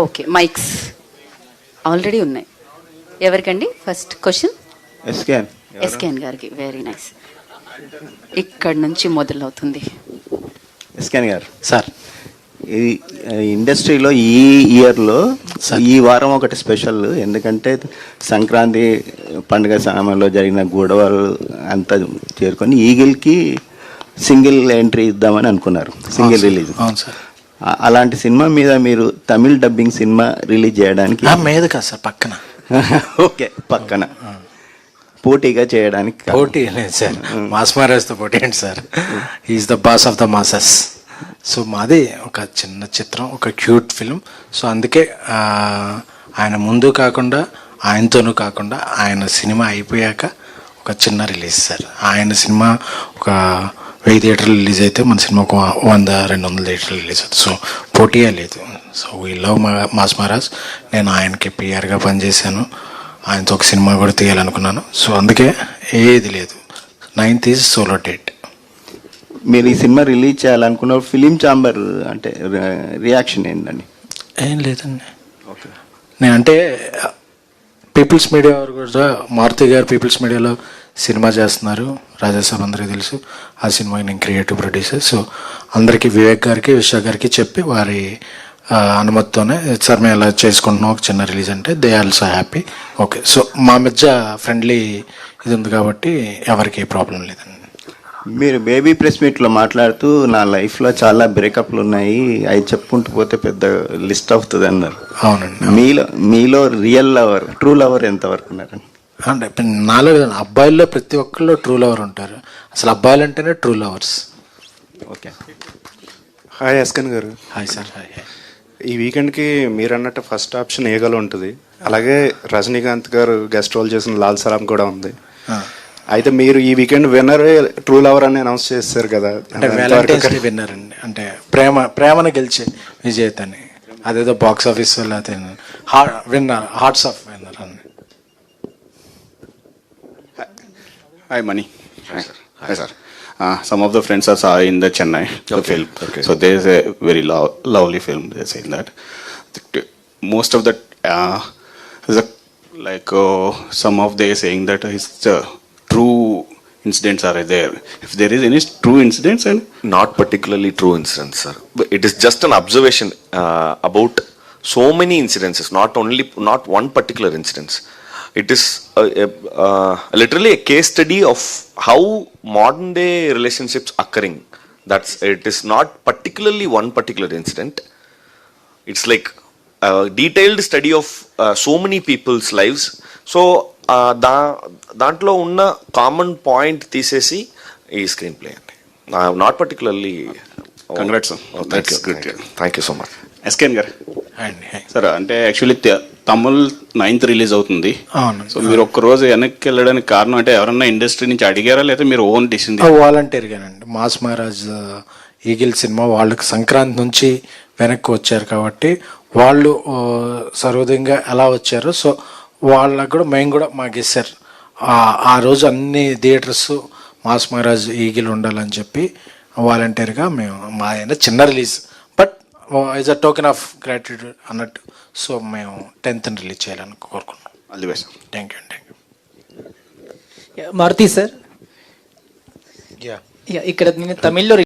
Okay, mics already ఉన్నాయి. ఎవరికండి first question? SKN గారికి. Very nice. ఇక్కడ నుంచి మొదలవుతుంది. ఎస్కేఎన్ గారు సార్, ఈ ఇండస్ట్రీలో ఈ ఇయర్లో ఈ వారం ఒకటి స్పెషల్. ఎందుకంటే సంక్రాంతి పండుగ సమయంలో జరిగిన గొడవలు అంతా చేరుకొని ఈగిల్కి సింగిల్ ఎంట్రీ ఇద్దామని అనుకున్నారు, సింగిల్ రిలీజ్. అవును సార్. అలాంటి సినిమా మీద మీరు తమిళ్ డబ్బింగ్ సినిమా రిలీజ్ చేయడానికి మీద కాదు సార్, పక్కన. ఓకే, పక్కన పోటీగా చేయడానికి పోటీ లేదు సార్, మాస్ మహారాజ్తో పోటీ ఏంటి sir? Is the boss of the masses. So మాది ఒక చిన్న చిత్రం, ఒక క్యూట్ ఫిలిం. సో అందుకే ఆయన ముందు కాకుండా, ఆయనతోనూ కాకుండా, ఆయన సినిమా అయిపోయాక ఒక చిన్న రిలీజ్ సార్. ఆయన సినిమా ఒక 1000 థియేటర్లు రిలీజ్ అయితే మన సినిమా ఒక 100-200 థియేటర్లు రిలీజ్ అవుతుంది. సో పోటీయే లేదు. So we love mass Maharaj. నేను ఆయనకి పిఆర్గా పనిచేశాను, ఆయనతో ఒక సినిమా కూడా తీయాలనుకున్నాను. సో అందుకే ఏది లేదు. 9th is solo date. మీరు ఈ సినిమా రిలీజ్ చేయాలనుకున్న ఫిలిం ఛాంబర్ అంటే రియాక్షన్ ఏంటండి? ఏం లేదండి. ఓకే, నేను అంటే పీపుల్స్ మీడియా వారు కూడా, మారుతి గారు పీపుల్స్ మీడియాలో సినిమా చేస్తున్నారు, రాజాసాబ్ అందరికీ తెలుసు. ఆ సినిమాకి నేను క్రియేటివ్ ప్రొడ్యూసర్. సో అందరికీ, వివేక్ గారికి, విశ్వ గారికి చెప్పి వారి అనుమతితోనే సార్ మేము ఇలా చేసుకుంటున్నాం ఒక చిన్న రిలీజ్ అంటే they also happy. Okay, so మా మధ్య ఫ్రెండ్లీ ఇది ఉంది కాబట్టి ఎవరికి ఏ ప్రాబ్లం లేదండి. మీరు బేబీ ప్రెస్ మీట్లో మాట్లాడుతూ నా లైఫ్లో చాలా బ్రేకప్లు ఉన్నాయి, అవి చెప్పుకుంటూ పోతే పెద్ద లిస్ట్ అవుతుంది అన్నారు. అవునండి. మీలో రియల్ లవర్, ట్రూ లవర్ ఎంతవరకు ఉన్నారండి? అంటే నాలో అబ్బాయిల్లో ప్రతి ఒక్కళ్ళు ట్రూ లవర్ ఉంటారు. అసలు అబ్బాయిలు అంటేనే ట్రూ లవర్స్. ఓకే. హాయ్ ఎస్కెన్ గారు. Hi sir. హాయ్. ఈ వీకెండ్కి మీరు అన్నట్టు ఫస్ట్ ఆప్షన్ ఏగలు ఉంటుంది, అలాగే రజనీకాంత్ గారు గెస్ట్ రోల్ చేసిన లాల్ సలాం కూడా ఉంది. అయితే మీరు ఈ వీకెండ్ విన్నర్ ట్రూ లవర్ అని అనౌన్స్ చేస్తారు కదా, అంటే వ్యాలంటైన్స్ డే విన్నర్ అండి. అంటే ప్రేమను గెలిచే విజేతని, అదేదో బాక్స్ ఆఫీస్ లేకపోతే విన్నర్, హార్ట్స్ ఆఫ్ విన్నర్ అని. Hi, Mani. Hi, sir. Some of the friends are in the Chennai film. Okay. So there is a very lovely film. They are saying that most of that is some of they are saying that is true incidents are there. If there is any true incidents, and not particularly true incidents, sir. But it is just an observation about so many incidences. Not one particular incidents. It is literally a case study of how modern day relationships occurring. It is not particularly one particular incident. It's like a detailed study of so many people's lives. So దాంట్లో ఉన్న common point తీసేసి ఈ screen play అండి. Not particularly. congrats, sir. That's good. Thank you so much. SKN గారు. Sir, అంటే actually Tamil 9th release అవుతుంది. అవును. So మీరు ఒక్కరోజు వెనక్కి వెళ్ళడానికి కారణం అంటే ఎవరన్నా ఇండస్ట్రీ నుంచి అడిగారా, లేదా మీరు ఓన్ డిసిషన్? వాలంటీర్గానండి. మాస్ మహారాజ్ ఈగిల్ సినిమా వాళ్ళకి సంక్రాంతి నుంచి వెనక్కి వచ్చారు కాబట్టి వాళ్ళు సర్వోదయంగా ఎలా వచ్చారు, సో వాళ్ళకు కూడా మేము కూడా మాకు ఇస్తారు. ఆ రోజు అన్ని థియేటర్స్ మాస్ మహారాజ్ ఈగిల్ ఉండాలని చెప్పి వాలంటీర్గా మేము మా చిన్న release, but as a token of gratitude అన్నట్టు. సో మేము 10th రిలీజ్ చేయాలని కోరుకున్నాం. All the best. Thank you. Maruthi sir, ఇక్కడ నేను తమిళ్లో